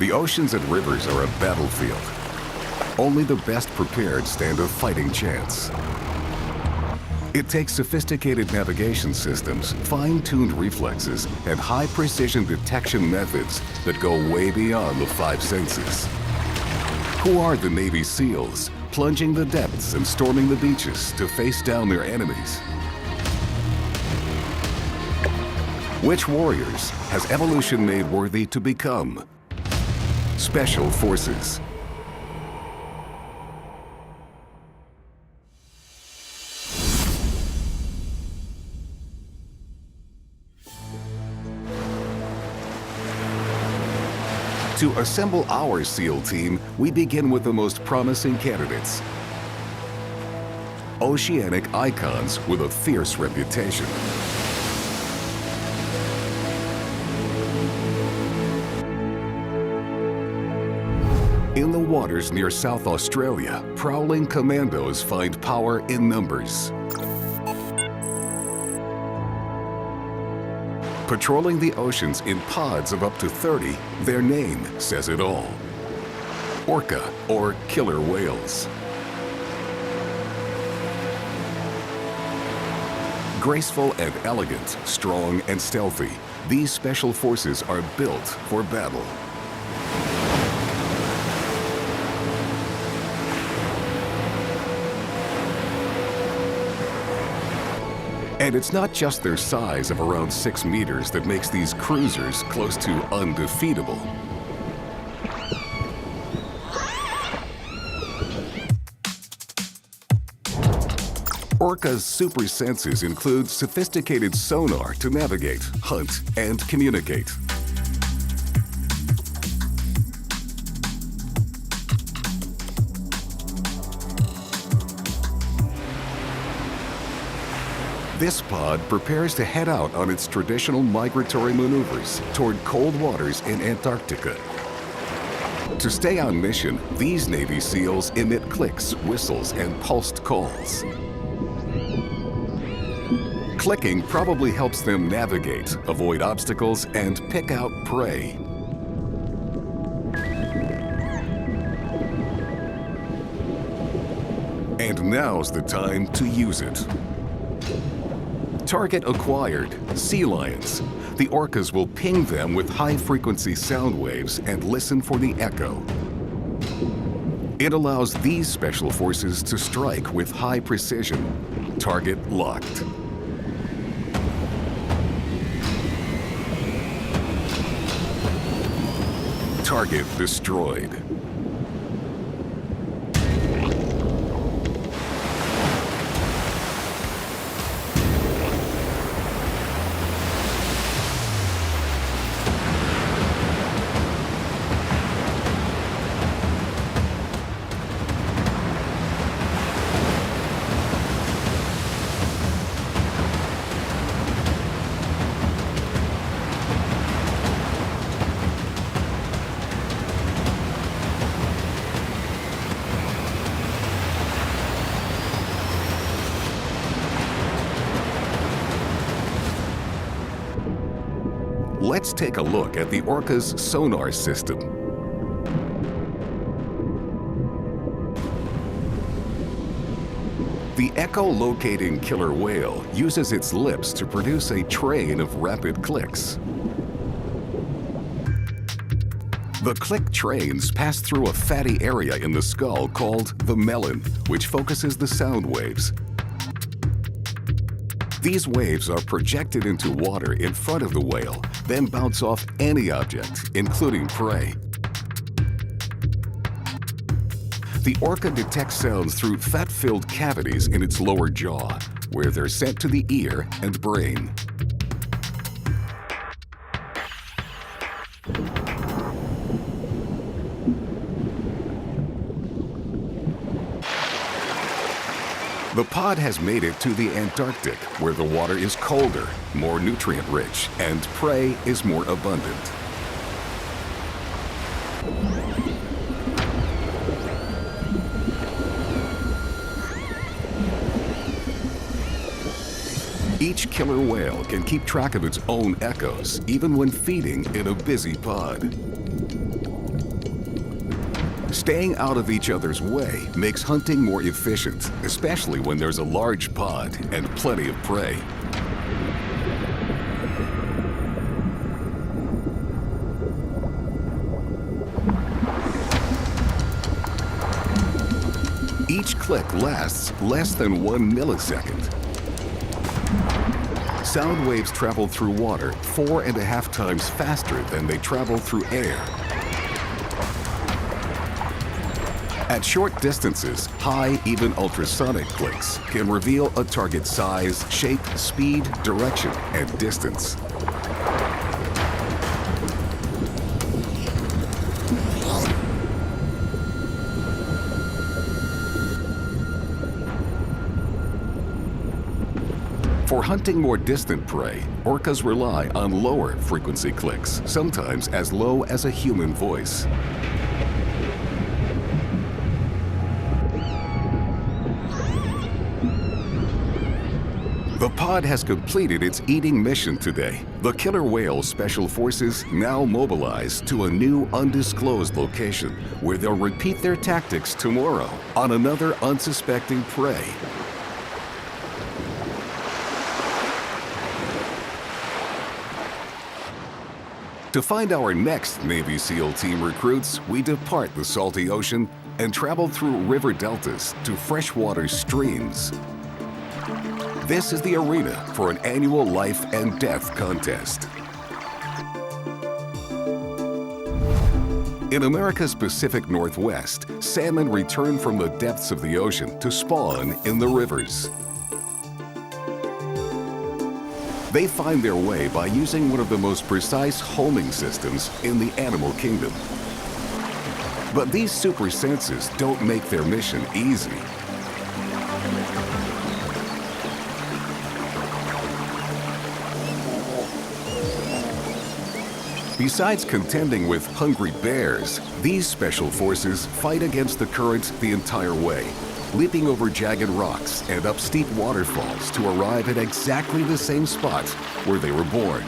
The oceans and rivers are a battlefield. Only the best prepared stand a fighting chance. It takes sophisticated navigation systems, fine-tuned reflexes, and high-precision detection methods that go way beyond the five senses. Who are the Navy SEALs, plunging the depths and storming the beaches to face down their enemies? Which warriors has evolution made worthy to become? Special Forces. To assemble our SEAL team, we begin with the most promising candidates. Oceanic icons with a fierce reputation. In the waters near South Australia, prowling commandos find power in numbers. Patrolling the oceans in pods of up to 30, their name says it all. Orca, or killer whales. Graceful and elegant, strong and stealthy, these special forces are built for battle. And it's not just their size of around 6 meters that makes these cruisers close to undefeatable. Orca's super senses include sophisticated sonar to navigate, hunt, and communicate. This pod prepares to head out on its traditional migratory maneuvers toward cold waters in Antarctica. To stay on mission, these Navy SEALs emit clicks, whistles, and pulsed calls. Clicking probably helps them navigate, avoid obstacles, and pick out prey. And now's the time to use it. Target acquired, sea lions. The orcas will ping them with high-frequency sound waves and listen for the echo. It allows these special forces to strike with high precision. Target locked. Target destroyed. Let's take a look at the orca's sonar system. The echolocating killer whale uses its lips to produce a train of rapid clicks. The click trains pass through a fatty area in the skull called the melon, which focuses the sound waves. These waves are projected into water in front of the whale, then bounce off any object, including prey. The orca detects sounds through fat-filled cavities in its lower jaw, where they're sent to the ear and brain. The pod has made it to the Antarctic, where the water is colder, more nutrient-rich, and prey is more abundant. Each killer whale can keep track of its own echoes, even when feeding in a busy pod. Staying out of each other's way makes hunting more efficient, especially when there's a large pod and plenty of prey. Each click lasts less than 1 millisecond. Sound waves travel through water 4.5 times faster than they travel through air. At short distances, high, even ultrasonic clicks can reveal a target's size, shape, speed, direction, and distance. For hunting more distant prey, orcas rely on lower frequency clicks, sometimes as low as a human voice. The pod has completed its eating mission today. The killer whale special forces now mobilize to a new undisclosed location where they'll repeat their tactics tomorrow on another unsuspecting prey. To find our next Navy SEAL team recruits, we depart the salty ocean and travel through river deltas to freshwater streams. This is the arena for an annual life and death contest. In America's Pacific Northwest, salmon return from the depths of the ocean to spawn in the rivers. They find their way by using one of the most precise homing systems in the animal kingdom. But these super senses don't make their mission easy. Besides contending with hungry bears, these special forces fight against the currents the entire way, leaping over jagged rocks and up steep waterfalls to arrive at exactly the same spot where they were born.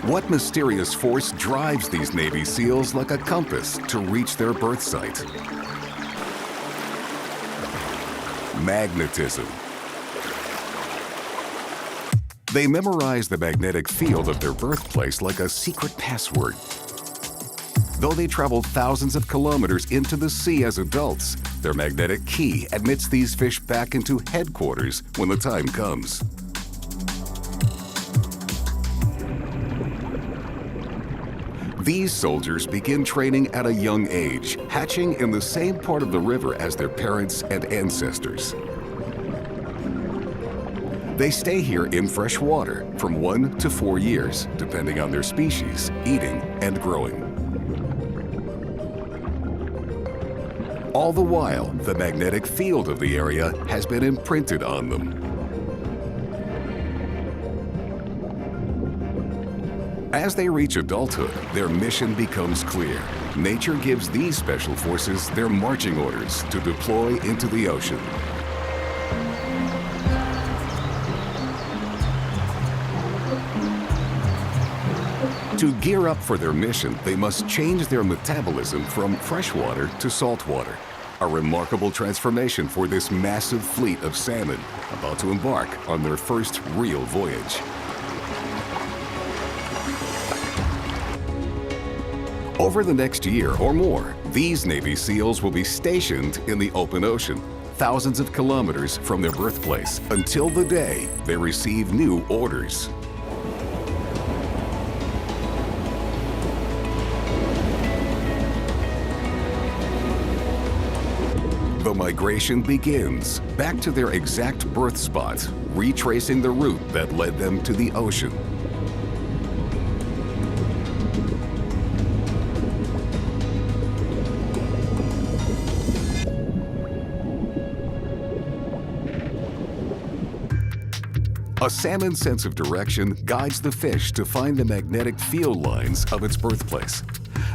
What mysterious force drives these Navy SEALs like a compass to reach their birth site? Magnetism. They memorize the magnetic field of their birthplace like a secret password. Though they travel thousands of kilometers into the sea as adults, their magnetic key admits these fish back into headquarters when the time comes. These soldiers begin training at a young age, hatching in the same part of the river as their parents and ancestors. They stay here in fresh water from 1 to 4 years, depending on their species, eating and growing. All the while, the magnetic field of the area has been imprinted on them. As they reach adulthood, their mission becomes clear. Nature gives these special forces their marching orders to deploy into the ocean. To gear up for their mission, they must change their metabolism from freshwater to saltwater. A remarkable transformation for this massive fleet of salmon about to embark on their first real voyage. Over the next year or more, these Navy SEALs will be stationed in the open ocean, thousands of kilometers from their birthplace, until the day they receive new orders. The migration begins, back to their exact birth spot, retracing the route that led them to the ocean. A salmon's sense of direction guides the fish to find the magnetic field lines of its birthplace.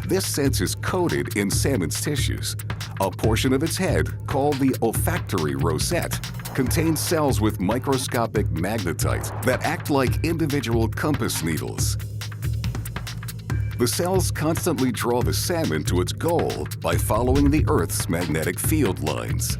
This sense is coded in salmon's tissues. A portion of its head, called the olfactory rosette, contains cells with microscopic magnetite that act like individual compass needles. The cells constantly draw the salmon to its goal by following the Earth's magnetic field lines.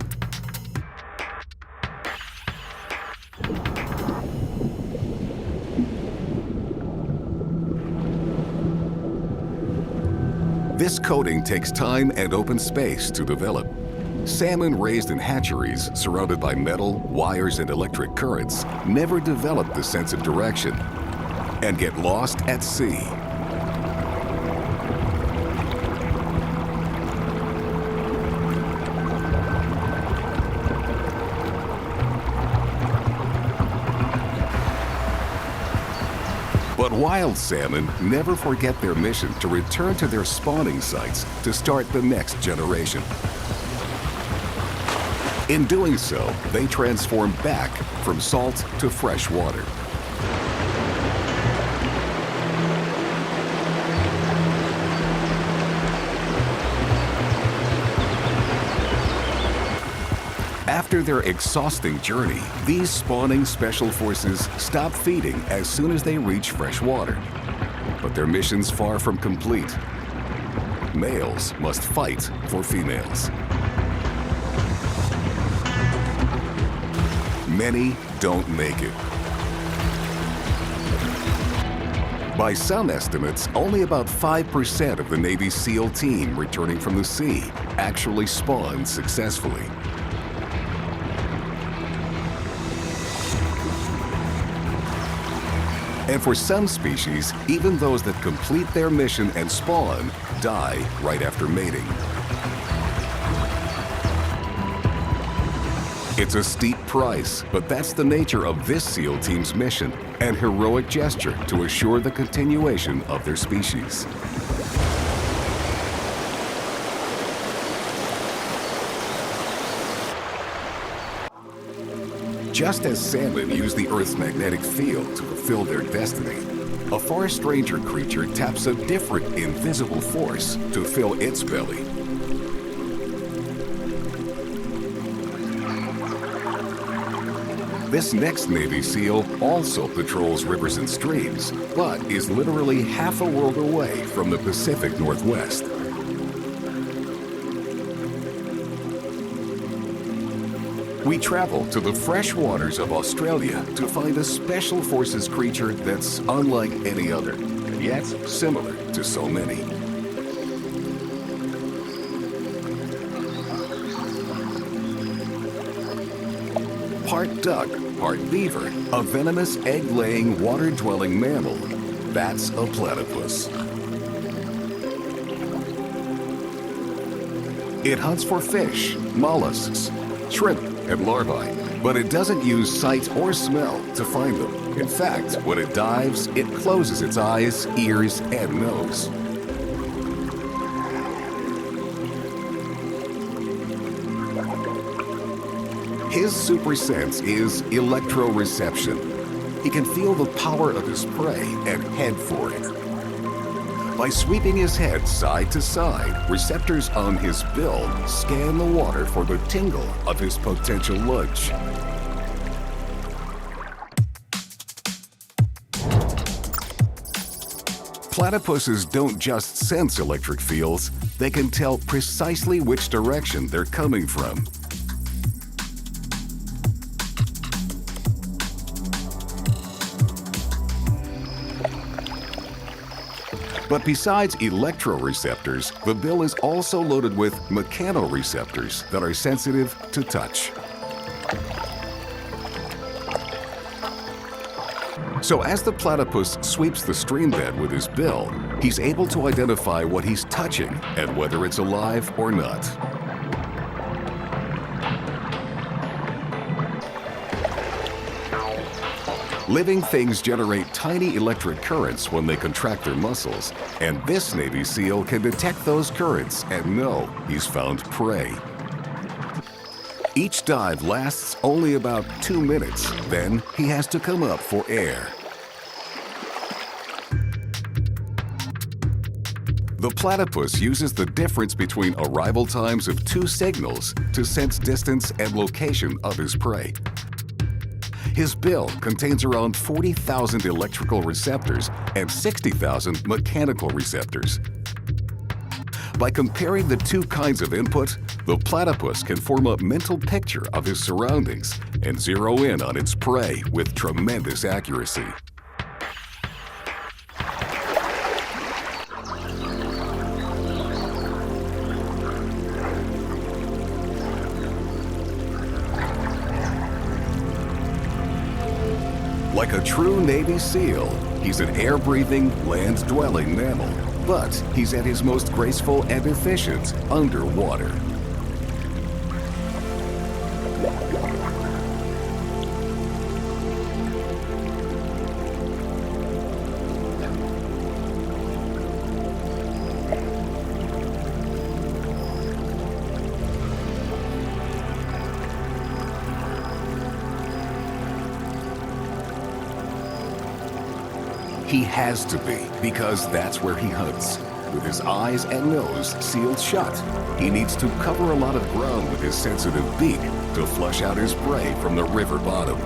This coating takes time and open space to develop. Salmon raised in hatcheries surrounded by metal, wires, and electric currents never develop the sense of direction and get lost at sea. But wild salmon never forget their mission to return to their spawning sites to start the next generation. In doing so, they transform back from salt to fresh water. After their exhausting journey, these spawning special forces stop feeding as soon as they reach fresh water. But their mission's far from complete. Males must fight for females. Many don't make it. By some estimates, only about 5% of the Navy SEAL team returning from the sea actually spawn successfully. And for some species, even those that complete their mission and spawn die right after mating. It's a steep price, but that's the nature of this SEAL team's mission, an heroic gesture to assure the continuation of their species. Just as salmon use the Earth's magnetic field to fulfill their destiny, a far stranger creature taps a different invisible force to fill its belly. This next Navy SEAL also patrols rivers and streams, but is literally half a world away from the Pacific Northwest. We travel to the fresh waters of Australia to find a special forces creature that's unlike any other, and yet similar to so many. Part duck, part beaver, a venomous egg-laying, water-dwelling mammal. That's a platypus. It hunts for fish, mollusks, shrimp, and larvae, but it doesn't use sight or smell to find them. In fact, when it dives, it closes its eyes, ears, and nose. His super sense is electroreception. He can feel the power of his prey and head for it. By sweeping his head side to side, receptors on his bill scan the water for the tingle of his potential lunch. Platypuses don't just sense electric fields, they can tell precisely which direction they're coming from. But besides electroreceptors, the bill is also loaded with mechanoreceptors that are sensitive to touch. So as the platypus sweeps the stream bed with his bill, he's able to identify what he's touching and whether it's alive or not. Living things generate tiny electric currents when they contract their muscles, and this Navy SEAL can detect those currents and know he's found prey. Each dive lasts only about 2 minutes, then he has to come up for air. The platypus uses the difference between arrival times of 2 signals to sense distance and location of his prey. His bill contains around 40,000 electrical receptors and 60,000 mechanical receptors. By comparing the two kinds of input, the platypus can form a mental picture of his surroundings and zero in on its prey with tremendous accuracy. Like a true Navy SEAL, he's an air-breathing, land-dwelling mammal, but he's at his most graceful and efficient underwater. He has to be, because that's where he hunts. With his eyes and nose sealed shut, he needs to cover a lot of ground with his sensitive beak to flush out his prey from the river bottom.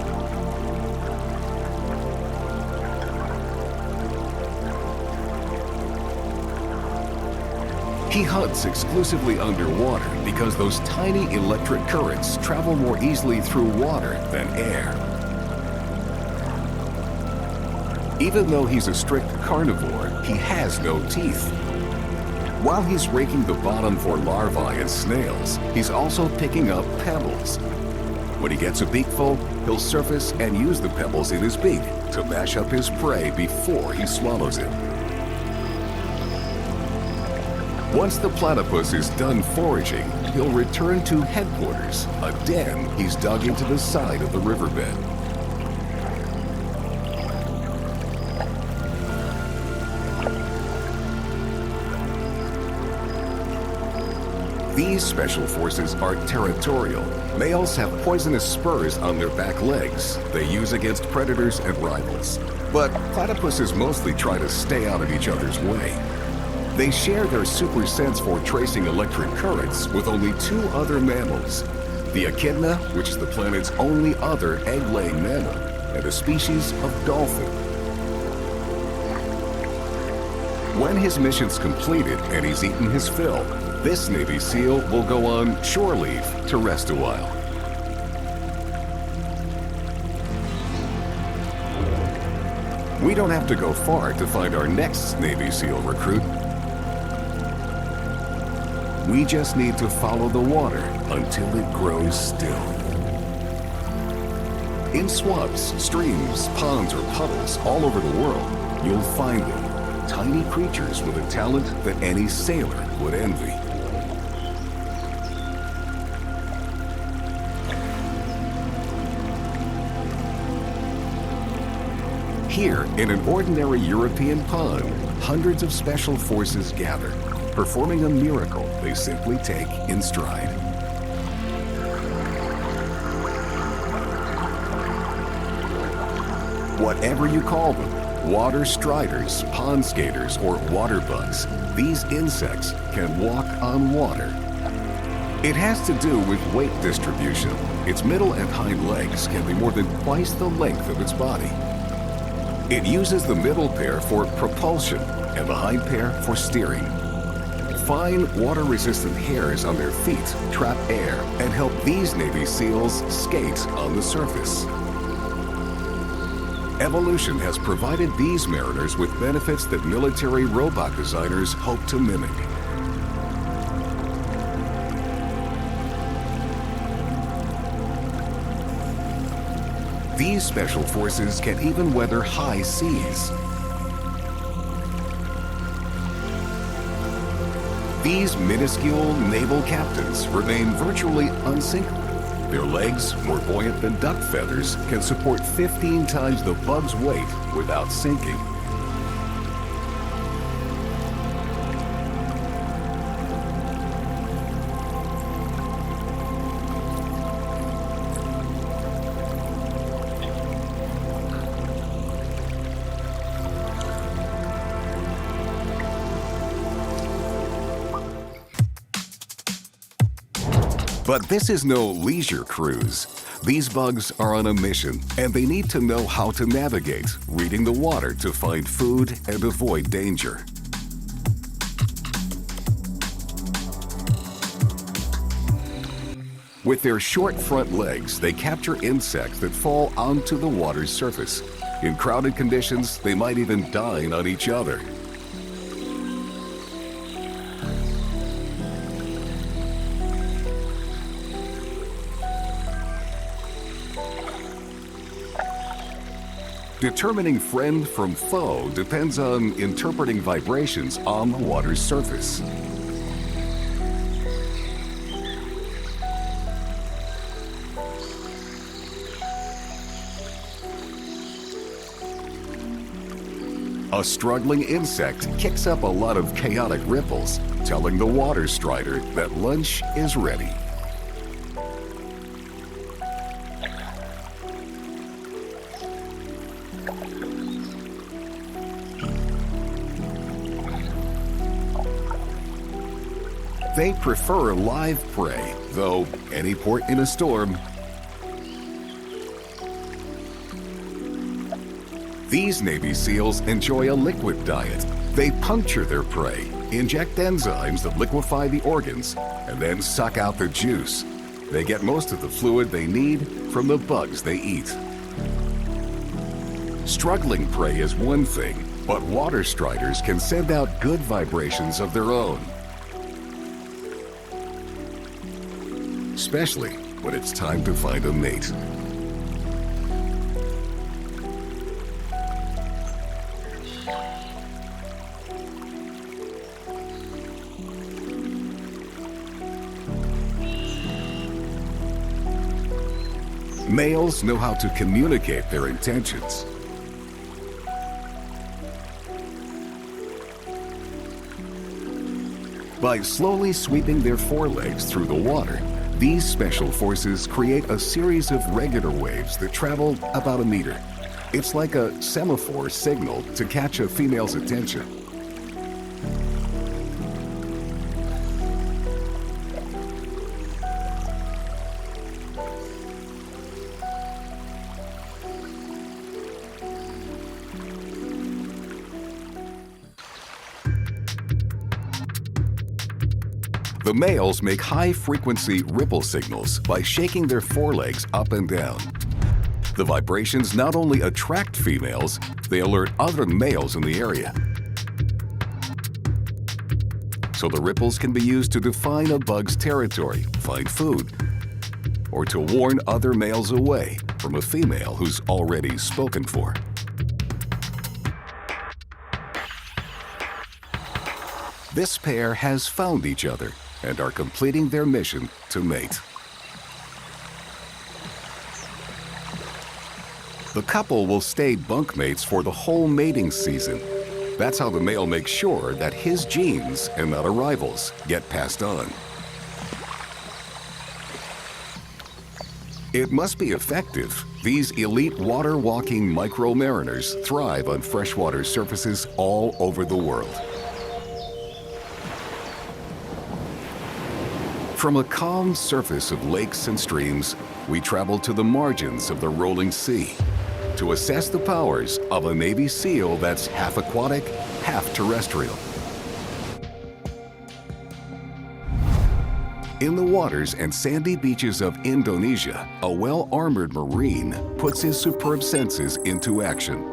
He hunts exclusively underwater because those tiny electric currents travel more easily through water than air. Even though he's a strict carnivore, he has no teeth. While he's raking the bottom for larvae and snails, he's also picking up pebbles. When he gets a beakful, he'll surface and use the pebbles in his beak to mash up his prey before he swallows it. Once the platypus is done foraging, he'll return to headquarters, a den he's dug into the side of the riverbed. These special forces are territorial. Males have poisonous spurs on their back legs they use against predators and rivals. But platypuses mostly try to stay out of each other's way. They share their super sense for tracing electric currents with only two other mammals: the echidna, which is the planet's only other egg-laying mammal, and a species of dolphin. When his mission's completed and he's eaten his fill, this Navy SEAL will go on shore leave to rest a while. We don't have to go far to find our next Navy SEAL recruit. We just need to follow the water until it grows still. In swamps, streams, ponds, or puddles all over the world, you'll find them, tiny creatures with a talent that any sailor would envy. Here, in an ordinary European pond, hundreds of special forces gather, performing a miracle they simply take in stride. Whatever you call them, water striders, pond skaters, or water bugs, these insects can walk on water. It has to do with weight distribution. Its middle and hind legs can be more than twice the length of its body. It uses the middle pair for propulsion and the hind pair for steering. Fine, water-resistant hairs on their feet trap air and help these Navy SEALs skate on the surface. Evolution has provided these mariners with benefits that military robot designers hope to mimic. These special forces can even weather high seas. These minuscule naval captains remain virtually unsinkable. Their legs, more buoyant than duck feathers, can support 15 times the bug's weight without sinking. But this is no leisure cruise. These bugs are on a mission, and they need to know how to navigate, reading the water to find food and avoid danger. With their short front legs, they capture insects that fall onto the water's surface. In crowded conditions, they might even dine on each other. Determining friend from foe depends on interpreting vibrations on the water's surface. A struggling insect kicks up a lot of chaotic ripples, telling the water strider that lunch is ready. They prefer live prey, though any port in a storm. These Navy SEALs enjoy a liquid diet. They puncture their prey, inject enzymes that liquefy the organs, and then suck out the juice. They get most of the fluid they need from the bugs they eat. Struggling prey is one thing, but water striders can send out good vibrations of their own. Especially when it's time to find a mate. Males know how to communicate their intentions. By slowly sweeping their forelegs through the water, these special forces create a series of regular waves that travel about a meter. It's like a semaphore signal to catch a female's attention. The males make high-frequency ripple signals by shaking their forelegs up and down. The vibrations not only attract females, they alert other males in the area. So the ripples can be used to define a bug's territory, find food, or to warn other males away from a female who's already spoken for. This pair has found each other and are completing their mission to mate. The couple will stay bunkmates for the whole mating season. That's how the male makes sure that his genes and not a rival's get passed on. It must be effective. These elite water-walking micro-mariners thrive on freshwater surfaces all over the world. From a calm surface of lakes and streams, we travel to the margins of the rolling sea to assess the powers of a Navy SEAL that's half aquatic, half terrestrial. In the waters and sandy beaches of Indonesia, a well-armored Marine puts his superb senses into action.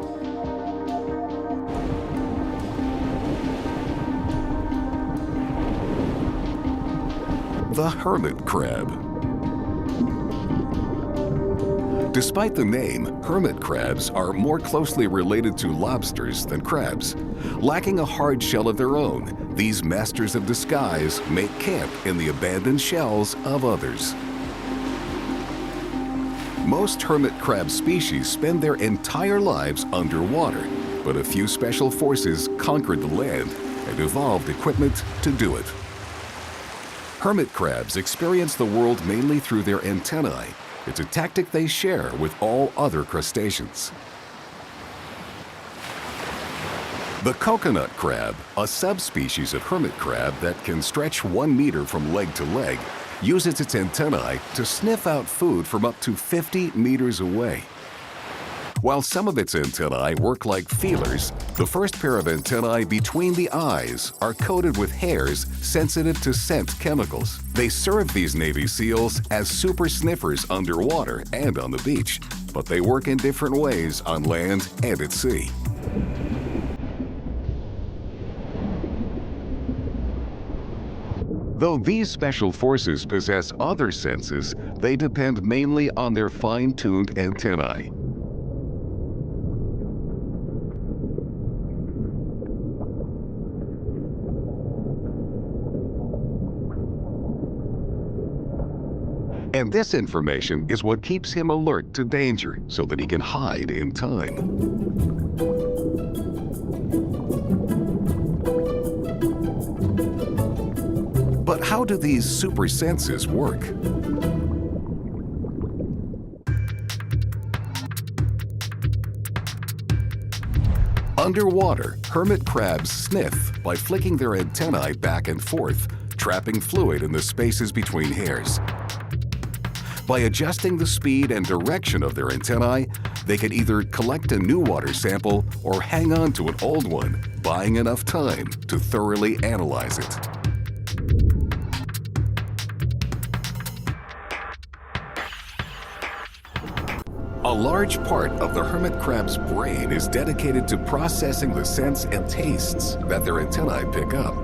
The hermit crab. Despite the name, hermit crabs are more closely related to lobsters than crabs. Lacking a hard shell of their own, these masters of disguise make camp in the abandoned shells of others. Most hermit crab species spend their entire lives underwater, but a few special forces conquered the land and evolved equipment to do it. Hermit crabs experience the world mainly through their antennae. It's a tactic they share with all other crustaceans. The coconut crab, a subspecies of hermit crab that can stretch 1 meter from leg to leg, uses its antennae to sniff out food from up to 50 meters away. While some of its antennae work like feelers, the first pair of antennae between the eyes are coated with hairs sensitive to scent chemicals. They serve these Navy SEALs as super sniffers underwater and on the beach, but they work in different ways on land and at sea. Though these special forces possess other senses, they depend mainly on their fine-tuned antennae. And this information is what keeps him alert to danger so that he can hide in time. But how do these super senses work? Underwater, hermit crabs sniff by flicking their antennae back and forth, trapping fluid in the spaces between hairs. By adjusting the speed and direction of their antennae, they can either collect a new water sample or hang on to an old one, buying enough time to thoroughly analyze it. A large part of the hermit crab's brain is dedicated to processing the scents and tastes that their antennae pick up.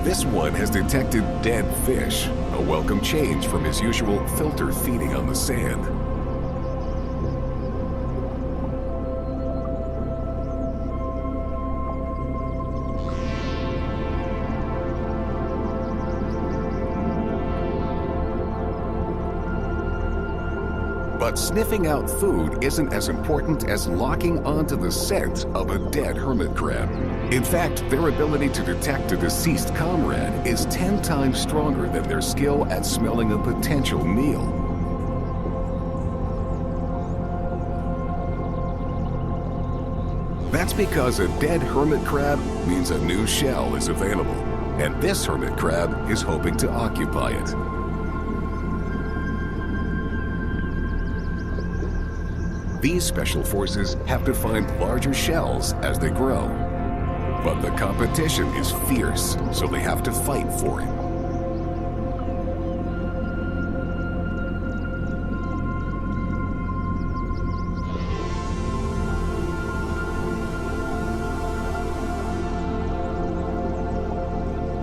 This one has detected dead fish, a welcome change from his usual filter feeding on the sand. But sniffing out food isn't as important as locking onto the scent of a dead hermit crab. In fact, their ability to detect a deceased comrade is 10 times stronger than their skill at smelling a potential meal. That's because a dead hermit crab means a new shell is available, and this hermit crab is hoping to occupy it. These special forces have to find larger shells as they grow. But the competition is fierce, so they have to fight for it.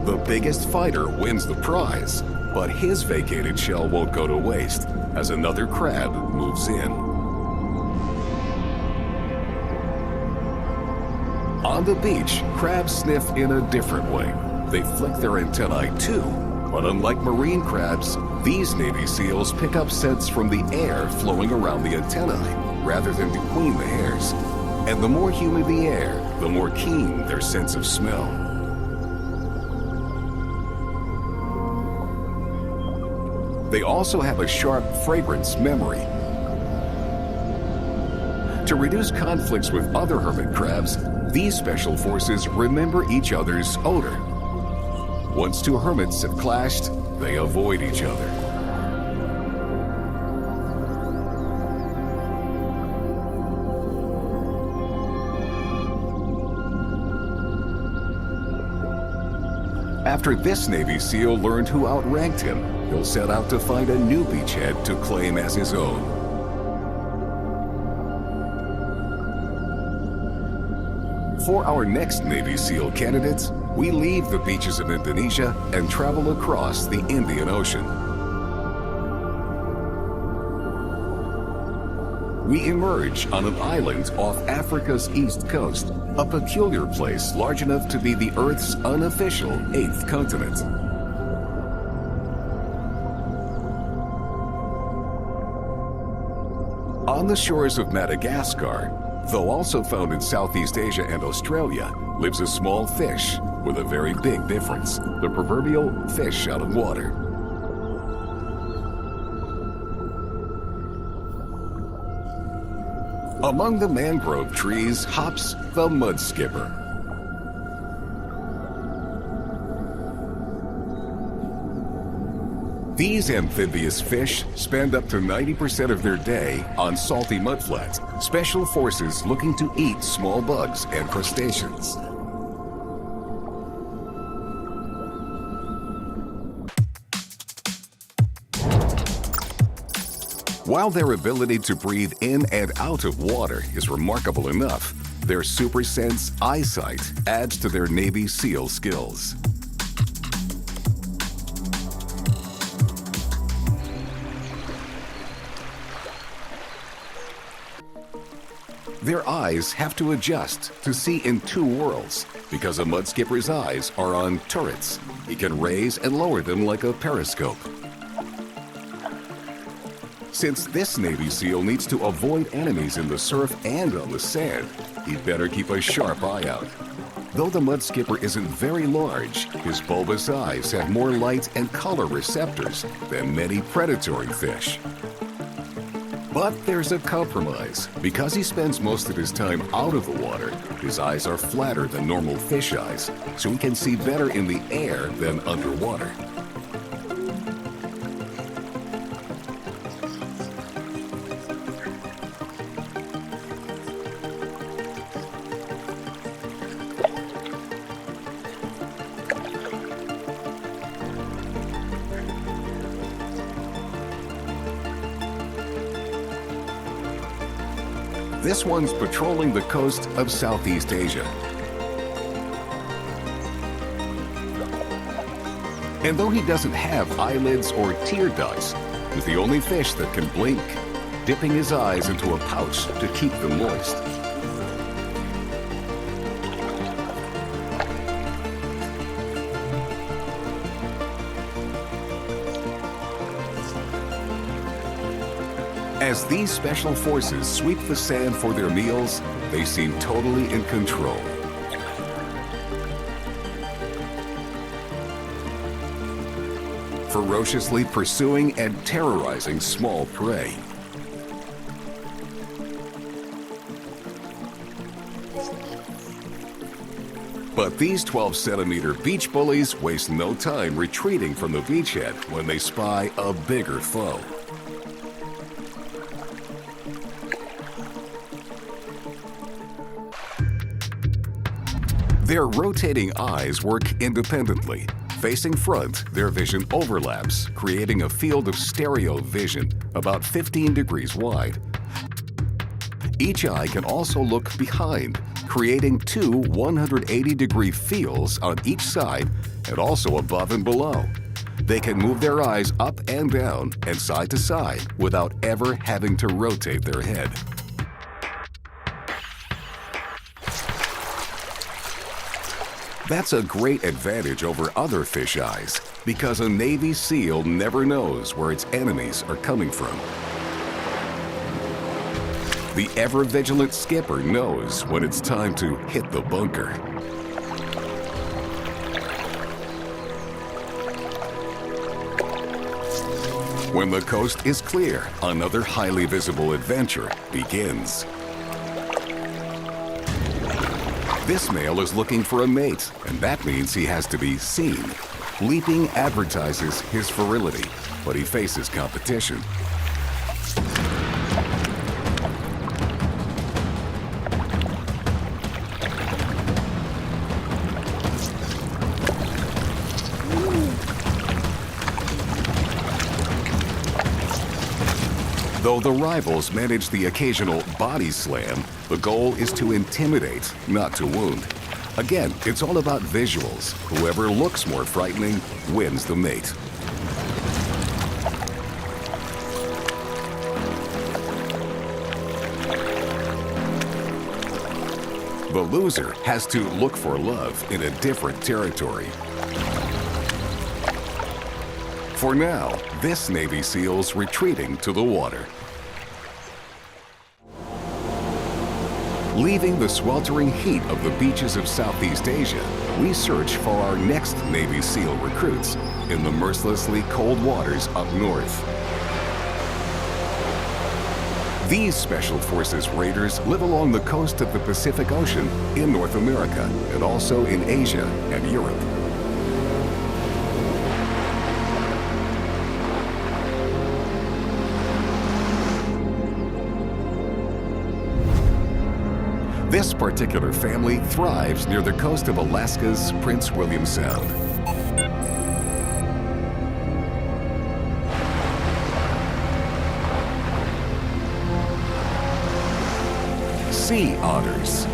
The biggest fighter wins the prize, but his vacated shell won't go to waste as another crab moves in. On the beach, crabs sniff in a different way. They flick their antennae too, but unlike marine crabs, these Navy SEALs pick up scents from the air flowing around the antennae, rather than between the hairs. And the more humid the air, the more keen their sense of smell. They also have a sharp fragrance memory. To reduce conflicts with other hermit crabs, these special forces remember each other's odor. Once two hermits have clashed, they avoid each other. After this Navy SEAL learned who outranked him, he'll set out to find a new beachhead to claim as his own. For our next Navy SEAL candidates, we leave the beaches of Indonesia and travel across the Indian Ocean. We emerge on an island off Africa's east coast, a peculiar place large enough to be the Earth's unofficial 8th continent. On the shores of Madagascar, though also found in Southeast Asia and Australia, lives a small fish with a very big difference, the proverbial fish out of water. Among the mangrove trees hops the mud skipper. These amphibious fish spend up to 90% of their day on salty mudflats, special forces looking to eat small bugs and crustaceans. While their ability to breathe in and out of water is remarkable enough, their super sense eyesight adds to their Navy SEAL skills. Their eyes have to adjust to see in two worlds because a mudskipper's eyes are on turrets. He can raise and lower them like a periscope. Since this Navy SEAL needs to avoid enemies in the surf and on the sand, he'd better keep a sharp eye out. Though the mudskipper isn't very large, his bulbous eyes have more light and color receptors than many predatory fish. But there's a compromise. Because he spends most of his time out of the water, his eyes are flatter than normal fish eyes, so he can see better in the air than underwater. This one's patrolling the coast of Southeast Asia. And though he doesn't have eyelids or tear ducts, he's the only fish that can blink, dipping his eyes into a pouch to keep them moist. As these special forces sweep the sand for their meals, they seem totally in control. Ferociously pursuing and terrorizing small prey. But these 12-centimeter beach bullies waste no time retreating from the beachhead when they spy a bigger foe. Their rotating eyes work independently. Facing front, their vision overlaps, creating a field of stereo vision about 15 degrees wide. Each eye can also look behind, creating two 180-degree fields on each side and also above and below. They can move their eyes up and down and side to side without ever having to rotate their head. That's a great advantage over other fish eyes because a Navy SEAL never knows where its enemies are coming from. The ever-vigilant skipper knows when it's time to hit the bunker. When the coast is clear, another highly visible adventure begins. This male is looking for a mate, and that means he has to be seen. Leaping advertises his virility, but he faces competition. Though the rivals manage the occasional body slam, the goal is to intimidate, not to wound. Again, it's all about visuals. Whoever looks more frightening wins the mate. The loser has to look for love in a different territory. For now, this Navy SEAL's retreating to the water. Leaving the sweltering heat of the beaches of Southeast Asia, we search for our next Navy SEAL recruits in the mercilessly cold waters up north. These Special Forces raiders live along the coast of the Pacific Ocean in North America and also in Asia and Europe. This particular family thrives near the coast of Alaska's Prince William Sound. Sea otters.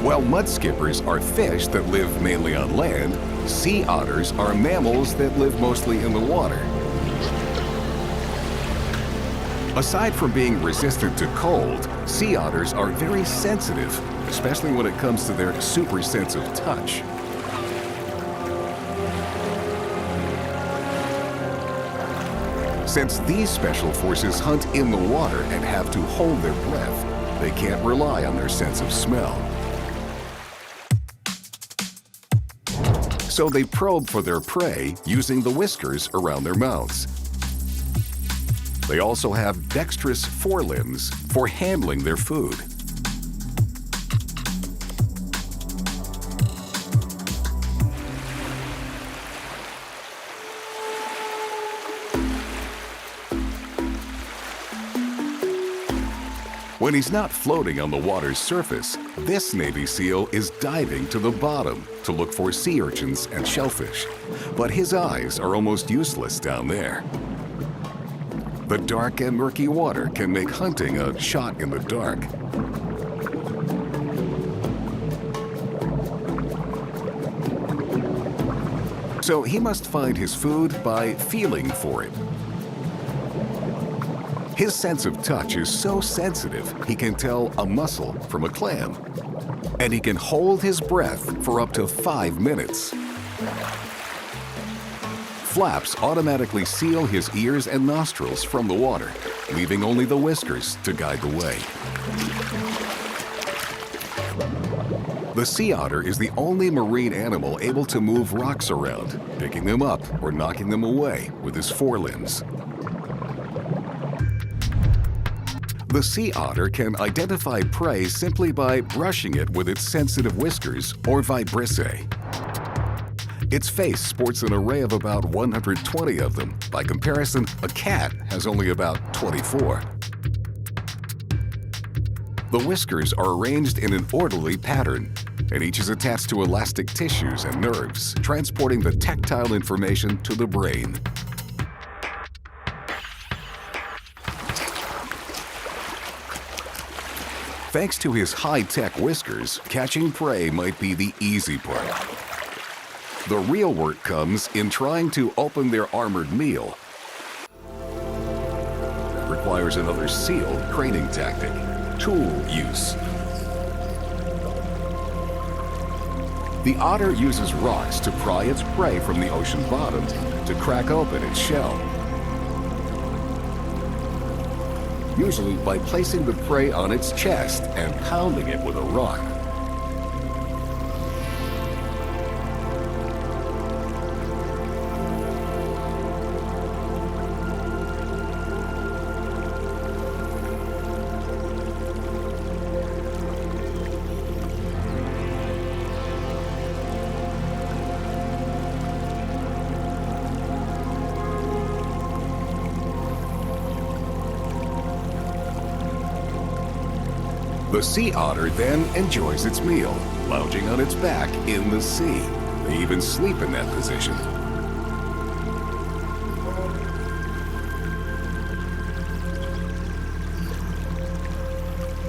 While mudskippers are fish that live mainly on land, sea otters are mammals that live mostly in the water. Aside from being resistant to cold, sea otters are very sensitive, especially when it comes to their super sense of touch. Since these special forces hunt in the water and have to hold their breath, they can't rely on their sense of smell. So they probe for their prey using the whiskers around their mouths. They also have dexterous forelimbs for handling their food. When he's not floating on the water's surface, this Navy SEAL is diving to the bottom to look for sea urchins and shellfish. But his eyes are almost useless down there. The dark and murky water can make hunting a shot in the dark. So he must find his food by feeling for it. His sense of touch is so sensitive, he can tell a mussel from a clam. And he can hold his breath for up to 5 minutes. Flaps automatically seal his ears and nostrils from the water, leaving only the whiskers to guide the way. The sea otter is the only marine animal able to move rocks around, picking them up or knocking them away with his forelimbs. The sea otter can identify prey simply by brushing it with its sensitive whiskers or vibrissae. Its face sports an array of about 120 of them. By comparison, a cat has only about 24. The whiskers are arranged in an orderly pattern, and each is attached to elastic tissues and nerves, transporting the tactile information to the brain. Thanks to his high-tech whiskers, catching prey might be the easy part. The real work comes in trying to open their armored meal. That requires another SEAL craning tactic, tool use. The otter uses rocks to pry its prey from the ocean bottom to crack open its shell. Usually by placing the prey on its chest and pounding it with a rock. The sea otter then enjoys its meal, lounging on its back in the sea. They even sleep in that position.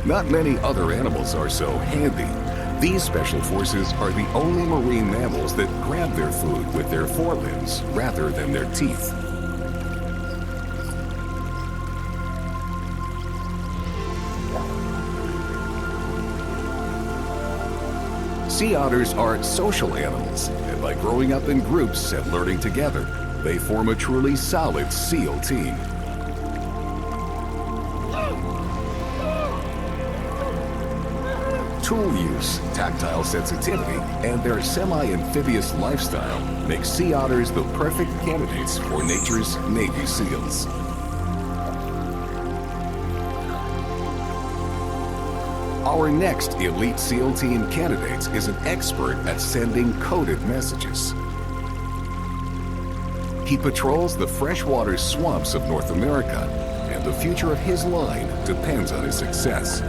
Not many other animals are so handy. These special forces are the only marine mammals that grab their food with their forelimbs rather than their teeth. Sea otters are social animals, and by growing up in groups and learning together, they form a truly solid SEAL team. Tool use, tactile sensitivity, and their semi-amphibious lifestyle make sea otters the perfect candidates for nature's Navy SEALs. Our next elite SEAL team candidate is an expert at sending coded messages. He patrols the freshwater swamps of North America and the future of his line depends on his success.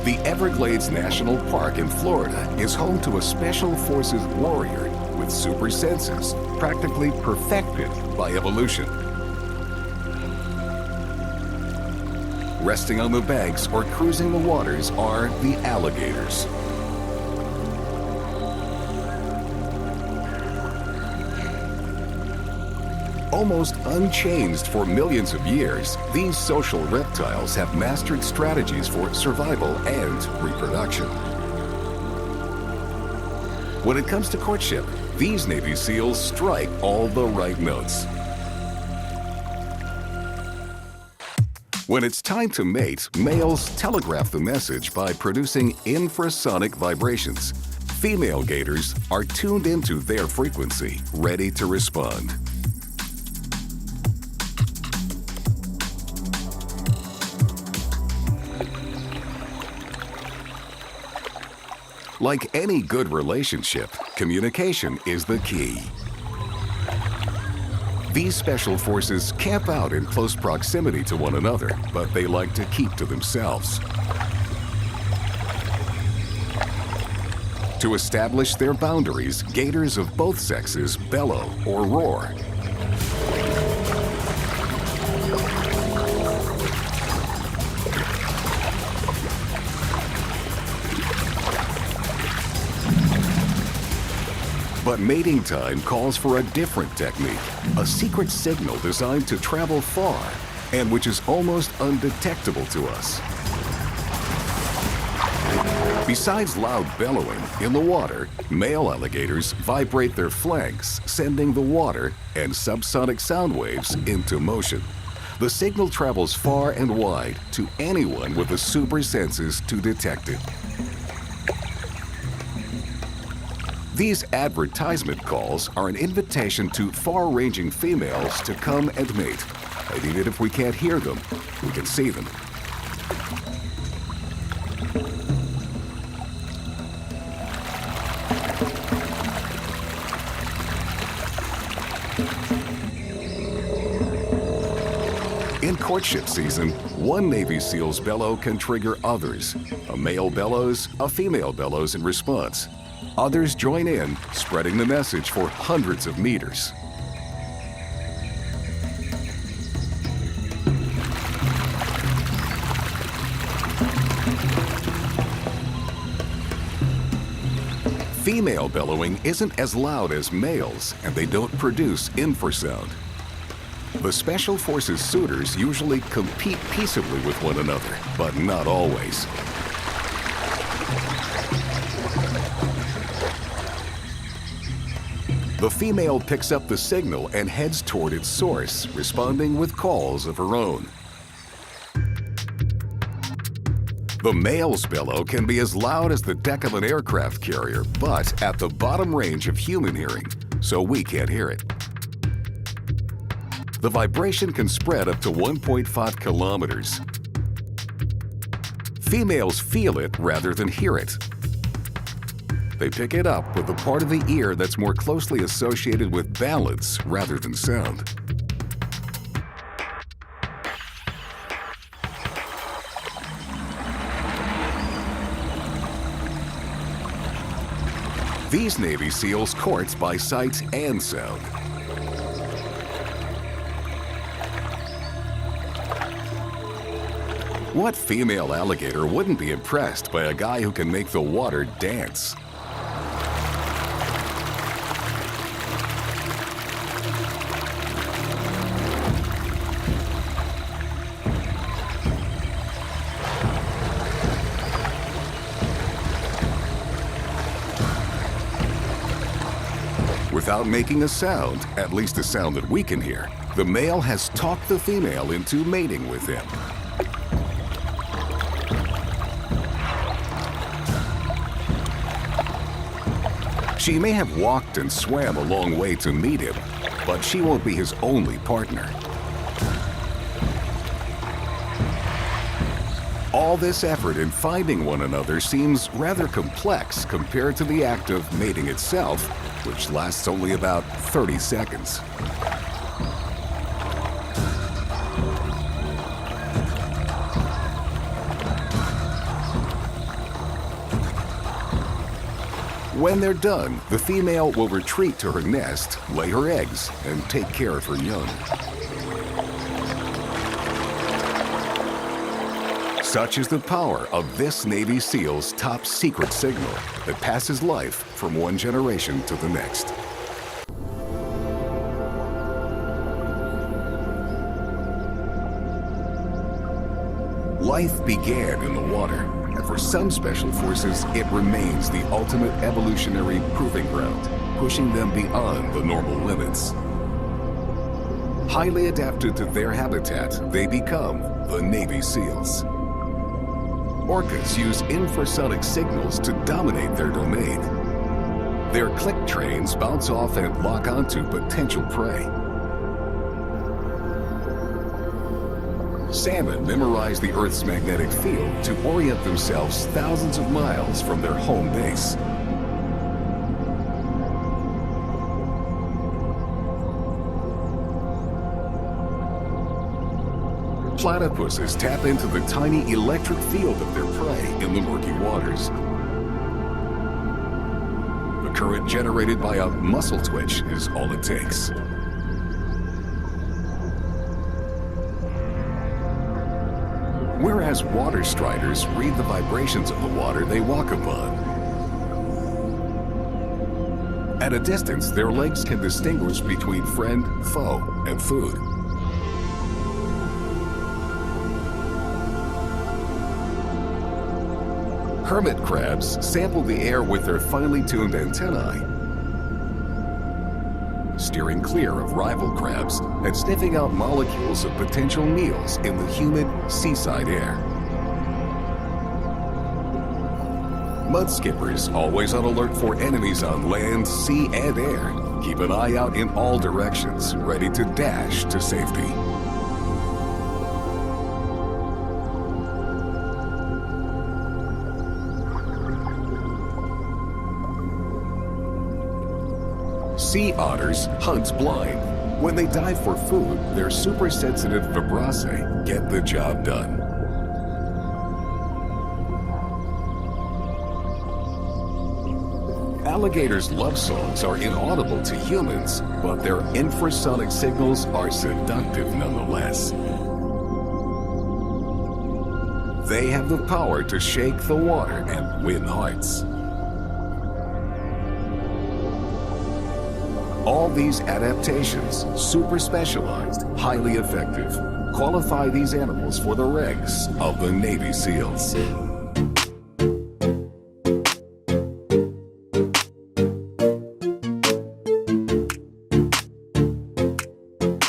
The Everglades National Park in Florida is home to a Special Forces warrior with super senses, practically perfected by evolution. Resting on the banks or cruising the waters are the alligators. Almost unchanged for millions of years, these social reptiles have mastered strategies for survival and reproduction. When it comes to courtship, these Navy SEALs strike all the right notes. When it's time to mate, males telegraph the message by producing infrasonic vibrations. Female gators are tuned into their frequency, ready to respond. Like any good relationship, communication is the key. These special forces camp out in close proximity to one another, but they like to keep to themselves. To establish their boundaries, gators of both sexes bellow or roar. But mating time calls for a different technique, a secret signal designed to travel far and which is almost undetectable to us. Besides loud bellowing, in the water, male alligators vibrate their flanks, sending the water and subsonic sound waves into motion. The signal travels far and wide to anyone with the super senses to detect it. These advertisement calls are an invitation to far-ranging females to come and mate. And even if we can't hear them, we can see them. In courtship season, one Navy SEAL's bellow can trigger others. A male bellows, a female bellows in response. Others join in, spreading the message for hundreds of meters. Female bellowing isn't as loud as males, and they don't produce infrasound. The Special Forces suitors usually compete peaceably with one another, but not always. The female picks up the signal and heads toward its source, responding with calls of her own. The male's bellow can be as loud as the deck of an aircraft carrier, but at the bottom range of human hearing, so we can't hear it. The vibration can spread up to 1.5 kilometers. Females feel it rather than hear it. They pick it up with the part of the ear that's more closely associated with balance rather than sound. These Navy SEALs court by sight and sound. What female alligator wouldn't be impressed by a guy who can make the water dance? Without making a sound, at least a sound that we can hear, the male has talked the female into mating with him. She may have walked and swam a long way to meet him, but she won't be his only partner. All this effort in finding one another seems rather complex compared to the act of mating itself, which lasts only about 30 seconds. When they're done, the female will retreat to her nest, lay her eggs, and take care of her young. Such is the power of this Navy SEAL's top secret signal that passes life from one generation to the next. Life began in the water, and for some special forces, it remains the ultimate evolutionary proving ground, pushing them beyond the normal limits. Highly adapted to their habitat, they become the Navy SEALs. Orcas use infrasonic signals to dominate their domain. Their click trains bounce off and lock onto potential prey. Salmon memorize the Earth's magnetic field to orient themselves thousands of miles from their home base. Platypuses tap into the tiny electric field of their prey in the murky waters. The current generated by a muscle twitch is all it takes. Whereas water striders read the vibrations of the water they walk upon. At a distance, their legs can distinguish between friend, foe, and food. Hermit crabs sample the air with their finely tuned antennae, steering clear of rival crabs and sniffing out molecules of potential meals in the humid seaside air. Mud skippers, always on alert for enemies on land, sea, and air, keep an eye out in all directions, ready to dash to safety. Sea otters hunt blind. When they dive for food, their super-sensitive vibrissae get the job done. Alligators' love songs are inaudible to humans, but their infrasonic signals are seductive nonetheless. They have the power to shake the water and win hearts. All these adaptations, super specialized, highly effective, qualify these animals for the ranks of the Navy SEALs.